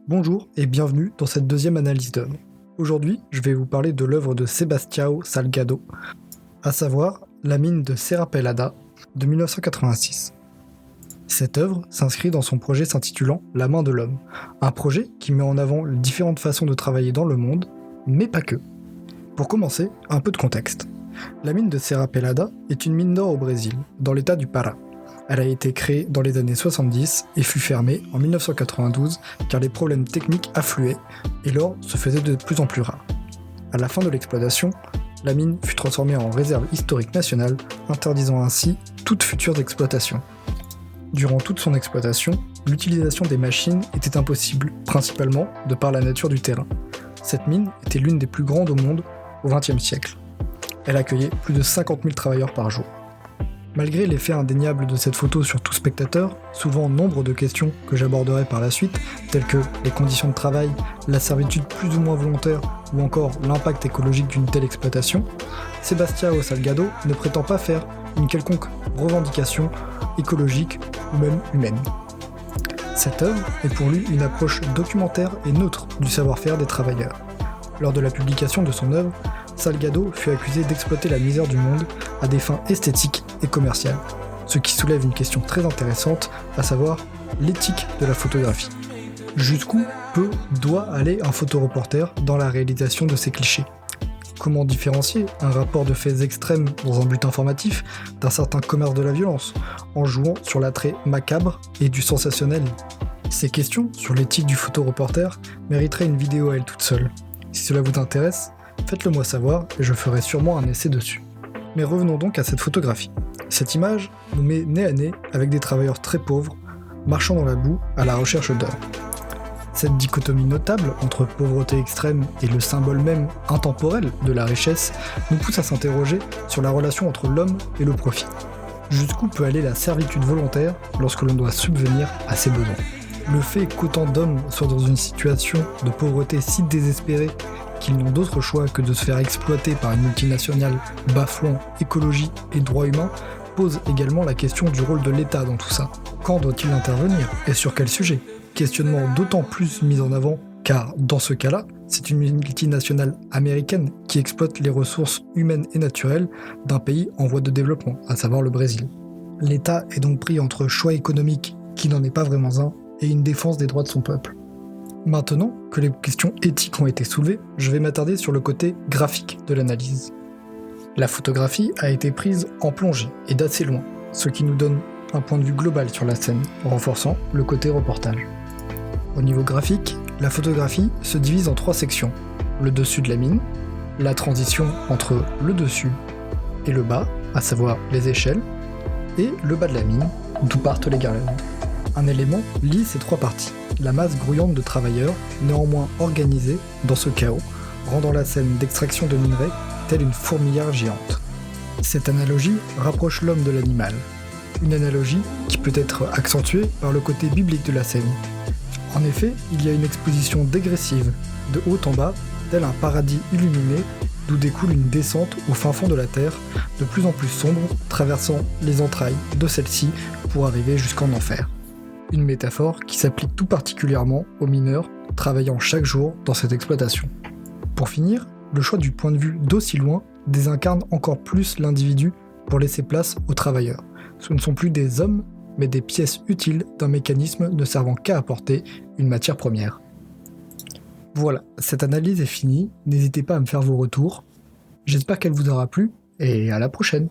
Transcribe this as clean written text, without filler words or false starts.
Bonjour et bienvenue dans cette deuxième analyse d'œuvre. Aujourd'hui, je vais vous parler de l'œuvre de Sebastião Salgado, à savoir La mine de Serra Pelada de 1986. Cette œuvre s'inscrit dans son projet s'intitulant La main de l'homme, un projet qui met en avant les différentes façons de travailler dans le monde, mais pas que. Pour commencer, un peu de contexte. La mine de Serra Pelada est une mine d'or au Brésil, dans l'état du Pará. Elle a été créée dans les années 70 et fut fermée en 1992 car les problèmes techniques affluaient et l'or se faisait de plus en plus rare. À la fin de l'exploitation, la mine fut transformée en réserve historique nationale, interdisant ainsi toute future exploitation. Durant toute son exploitation, l'utilisation des machines était impossible, principalement de par la nature du terrain. Cette mine était l'une des plus grandes au monde au XXe siècle. Elle accueillait plus de 50 000 travailleurs par jour. Malgré l'effet indéniable de cette photo sur tout spectateur, soulevant nombre de questions que j'aborderai par la suite, telles que les conditions de travail, la servitude plus ou moins volontaire ou encore l'impact écologique d'une telle exploitation, Sebastião Salgado ne prétend pas faire une quelconque revendication écologique ou même humaine. Cette œuvre est pour lui une approche documentaire et neutre du savoir-faire des travailleurs. Lors de la publication de son œuvre, Salgado fut accusé d'exploiter la misère du monde à des fins esthétiques et commerciales, ce qui soulève une question très intéressante, à savoir l'éthique de la photographie. Jusqu'où doit aller un photoreporter dans la réalisation de ces clichés ? Comment différencier un rapport de faits extrêmes dans un but informatif d'un certain commerce de la violence, en jouant sur l'attrait macabre et du sensationnel ? Ces questions sur l'éthique du photoreporter mériteraient une vidéo à elle toute seule. Si cela vous intéresse, faites-le moi savoir et je ferai sûrement un essai dessus. Mais revenons donc à cette photographie. Cette image nous met nez à nez avec des travailleurs très pauvres, marchant dans la boue à la recherche d'or. Cette dichotomie notable entre pauvreté extrême et le symbole même intemporel de la richesse nous pousse à s'interroger sur la relation entre l'homme et le profit. Jusqu'où peut aller la servitude volontaire lorsque l'on doit subvenir à ses besoins ? Le fait qu'autant d'hommes soient dans une situation de pauvreté si désespérée qu'ils n'ont d'autre choix que de se faire exploiter par une multinationale bafouant écologie et droits humains pose également la question du rôle de l'État dans tout ça. Quand doit-il intervenir et sur quel sujet ? Questionnement d'autant plus mis en avant car, dans ce cas-là, c'est une multinationale américaine qui exploite les ressources humaines et naturelles d'un pays en voie de développement, à savoir le Brésil. L'État est donc pris entre choix économique, qui n'en est pas vraiment un, et une défense des droits de son peuple. Maintenant que les questions éthiques ont été soulevées, je vais m'attarder sur le côté graphique de l'analyse. La photographie a été prise en plongée et d'assez loin, ce qui nous donne un point de vue global sur la scène, renforçant le côté reportage. Au niveau graphique, la photographie se divise en 3 sections. Le dessus de la mine, la transition entre le dessus et le bas, à savoir les échelles, et le bas de la mine, d'où partent les garlanes. Un élément lie ces 3 parties, la masse grouillante de travailleurs, néanmoins organisée dans ce chaos, rendant la scène d'extraction de minerais telle une fourmilière géante. Cette analogie rapproche l'homme de l'animal, une analogie qui peut être accentuée par le côté biblique de la scène. En effet, il y a une exposition dégressive, de haut en bas, tel un paradis illuminé, d'où découle une descente au fin fond de la terre, de plus en plus sombre, traversant les entrailles de celle-ci pour arriver jusqu'en enfer. Une métaphore qui s'applique tout particulièrement aux mineurs travaillant chaque jour dans cette exploitation. Pour finir, le choix du point de vue d'aussi loin désincarne encore plus l'individu pour laisser place aux travailleurs. Ce ne sont plus des hommes, mais des pièces utiles d'un mécanisme ne servant qu'à apporter une matière première. Voilà, cette analyse est finie, n'hésitez pas à me faire vos retours. J'espère qu'elle vous aura plu, et à la prochaine.